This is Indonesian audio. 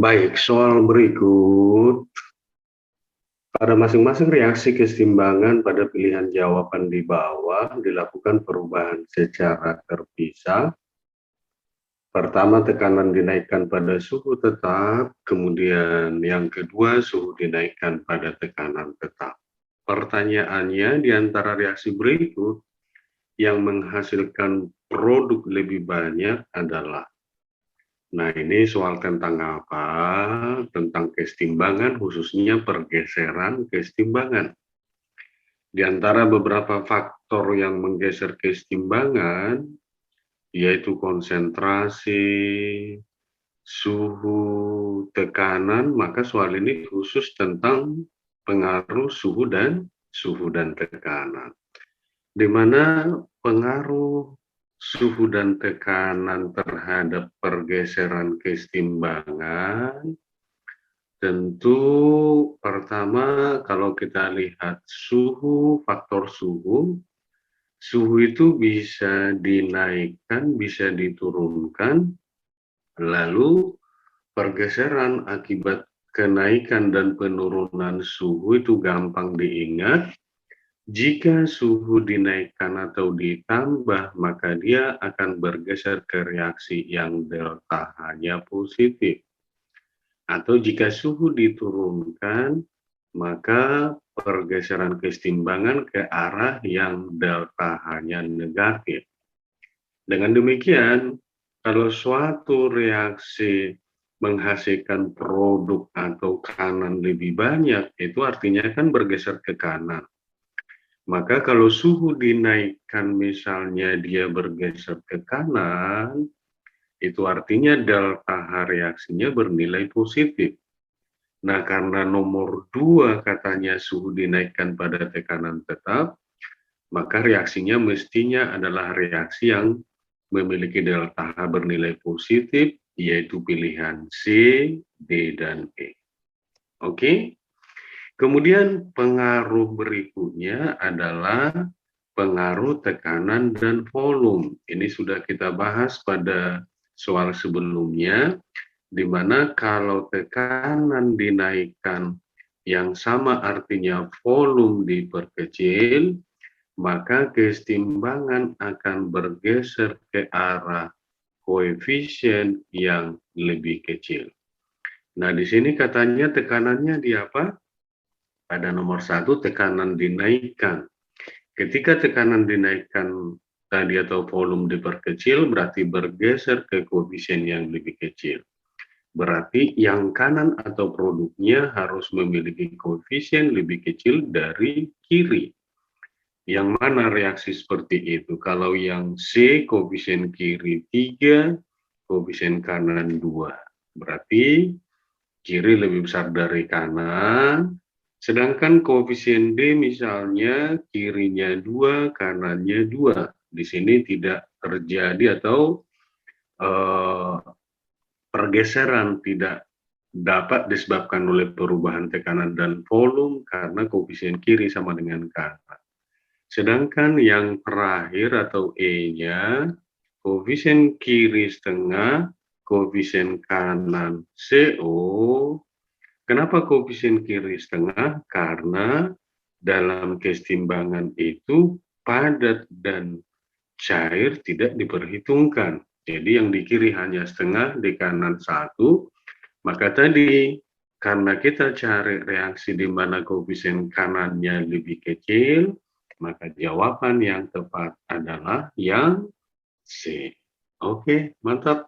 Baik, soal berikut. Pada masing-masing reaksi keseimbangan pada pilihan jawaban di bawah dilakukan perubahan secara terpisah. Pertama, tekanan dinaikkan pada suhu tetap, kemudian yang kedua, suhu dinaikkan pada tekanan tetap. Pertanyaannya, di antara reaksi berikut, yang menghasilkan produk lebih banyak adalah. Nah, ini soal tentang apa? Tentang keseimbangan, khususnya pergeseran keseimbangan. Di antara beberapa faktor yang menggeser keseimbangan, yaitu konsentrasi, suhu, tekanan, maka soal ini khusus tentang pengaruh suhu dan tekanan. Di mana pengaruh suhu dan tekanan terhadap pergeseran keseimbangan, tentu pertama kalau kita lihat suhu, faktor suhu, suhu itu bisa dinaikkan, bisa diturunkan, lalu pergeseran akibat kenaikan dan penurunan suhu itu gampang diingat. Jika suhu dinaikkan atau ditambah, maka dia akan bergeser ke reaksi yang delta H-nya positif. Atau jika suhu diturunkan, maka pergeseran keseimbangan ke arah yang delta H-nya negatif. Dengan demikian, kalau suatu reaksi menghasilkan produk atau kanan lebih banyak, itu artinya kan bergeser ke kanan. Maka kalau suhu dinaikkan misalnya dia bergeser ke kanan, itu artinya delta H reaksinya bernilai positif. Nah, karena nomor 2 katanya suhu dinaikkan pada tekanan tetap, maka reaksinya mestinya adalah reaksi yang memiliki delta H bernilai positif, yaitu pilihan C, D, dan E. Oke? Kemudian pengaruh berikutnya adalah pengaruh tekanan dan volume. Ini sudah kita bahas pada soal sebelumnya, di mana kalau tekanan dinaikkan yang sama artinya volume diperkecil, maka keseimbangan akan bergeser ke arah koefisien yang lebih kecil. Nah, di sini katanya tekanannya di apa? Pada nomor 1, tekanan dinaikkan. Ketika tekanan dinaikkan tadi atau volume diperkecil, berarti bergeser ke koefisien yang lebih kecil. Berarti yang kanan atau produknya harus memiliki koefisien lebih kecil dari kiri. Yang mana reaksi seperti itu? Kalau yang C, koefisien kiri 3, koefisien kanan 2. Berarti kiri lebih besar dari kanan. Sedangkan koefisien D misalnya kirinya 2, kanannya 2. Di sini tidak terjadi atau pergeseran tidak dapat disebabkan oleh perubahan tekanan dan volume karena koefisien kiri sama dengan kanan. Sedangkan yang terakhir atau E-nya, koefisien kiri setengah, koefisien kanan CO. Kenapa koefisien kiri setengah? Karena dalam keseimbangan itu padat dan cair tidak diperhitungkan. Jadi yang di kiri hanya setengah, di kanan 1. Maka tadi karena kita cari reaksi di mana koefisien kanannya lebih kecil, maka jawaban yang tepat adalah yang C. Oke, mantap.